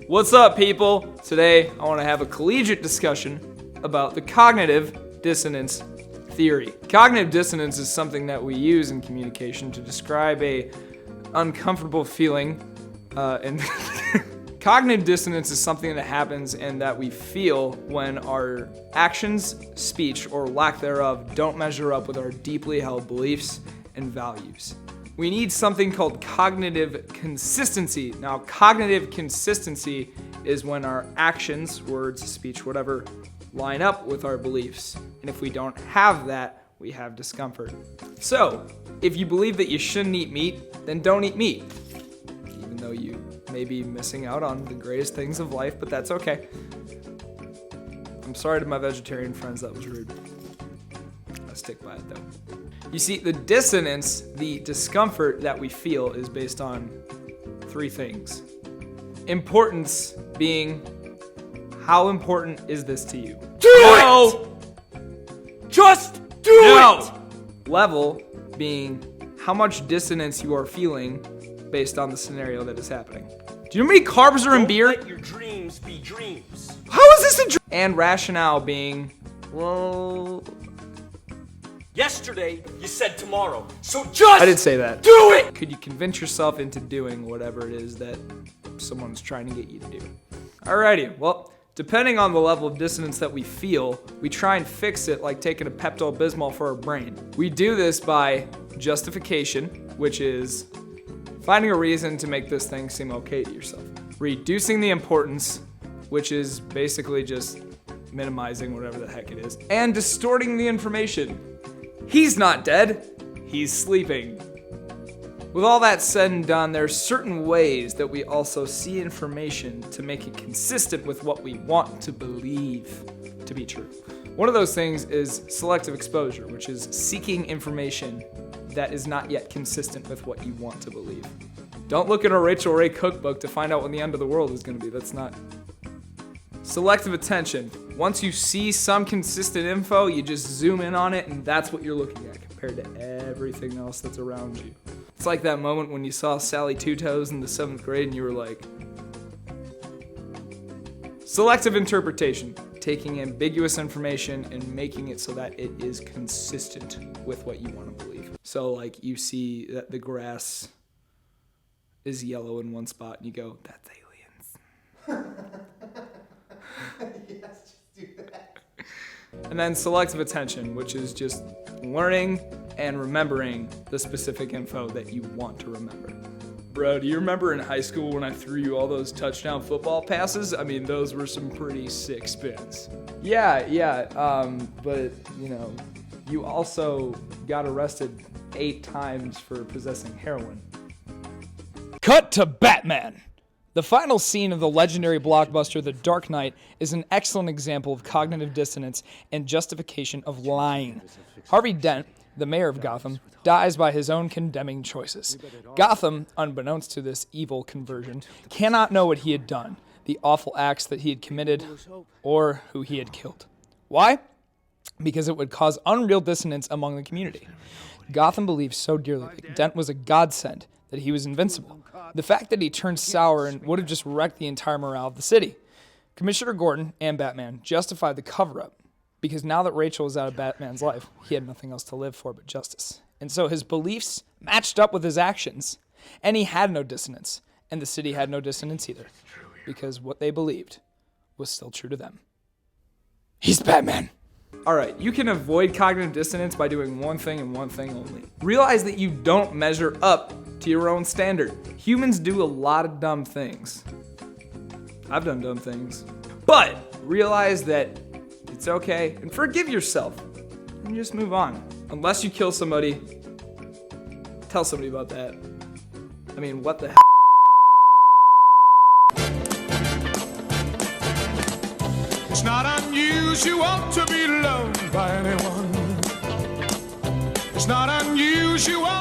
What's up, people? Today, I want to have a collegiate discussion about the cognitive dissonance theory. Cognitive dissonance is something that we use in communication to describe a uncomfortable feeling, and cognitive dissonance is something that happens and that we feel when our actions, speech, or lack thereof don't measure up with our deeply held beliefs and values. We need something called cognitive consistency. Now, cognitive consistency is when our actions, words, speech, whatever, line up with our beliefs. And if we don't have that, we have discomfort. So, if you believe that you shouldn't eat meat, then don't eat meat. Even though you may be missing out on the greatest things of life, but that's okay. I'm sorry to my vegetarian friends, that was rude. I'll stick by it though. You see, the dissonance, the discomfort that we feel is based on three things. Importance being, how important is this to you? Do it! Just do it! Level being, how much dissonance you are feeling based on the scenario that is happening. Do you know how many carbs are in beer? Don't let your dreams be dreams. How is this a dream? And rationale being, well... Yesterday, you said tomorrow, so just I did say that. Do it! Could you convince yourself into doing whatever it is that someone's trying to get you to do? Alrighty, well, depending on the level of dissonance that we feel, we try and fix it like taking a Pepto-Bismol for our brain. We do this by justification, which is finding a reason to make this thing seem okay to yourself. Reducing the importance, which is basically just minimizing whatever the heck it is. And distorting the information. He's not dead, he's sleeping. With all that said and done, there are certain ways that we also see information to make it consistent with what we want to believe to be true. One of those things is selective exposure, which is seeking information that is not yet consistent with what you want to believe. Don't look at a Rachel Ray cookbook to find out when the end of the world is going to be. That's not... Selective attention. Once you see some consistent info, you just zoom in on it, and that's what you're looking at compared to everything else that's around you. It's like that moment when you saw Sally Two Toes in the 7th grade and you were like... Selective interpretation. Taking ambiguous information and making it so that it is consistent with what you want to believe. So like you see that the grass is yellow in one spot and you go, that's aliens. Yes, just do that. And then selective attention, which is just learning and remembering the specific info that you want to remember. Bro, do you remember in high school when I threw you all those touchdown football passes? I mean, those were some pretty sick spins. Yeah, but, you know, you also got arrested 8 times for possessing heroin. Cut to Batman! The final scene of the legendary blockbuster The Dark Knight is an excellent example of cognitive dissonance and justification of lying. Harvey Dent, the mayor of Gotham, dies by his own condemning choices. Gotham, unbeknownst to this evil conversion, cannot know what he had done, the awful acts that he had committed, or who he had killed. Why? Because it would cause unreal dissonance among the community. Gotham believed so dearly that Dent was a godsend, that he was invincible. The fact that he turned sour and would have just wrecked the entire morale of the city. Commissioner Gordon and Batman justified the cover-up because now that Rachel was out of Batman's life, he had nothing else to live for but justice. And so his beliefs matched up with his actions, and he had no dissonance, and the city had no dissonance either, because what they believed was still true to them. He's Batman! Alright, you can avoid cognitive dissonance by doing one thing and one thing only. Realize that you don't measure up to your own standard. Humans do a lot of dumb things. I've done dumb things. But realize that it's okay and forgive yourself and just move on. Unless you kill somebody, tell somebody about that. I mean, what the hell? It's not unusual to be loved by anyone. It's not unusual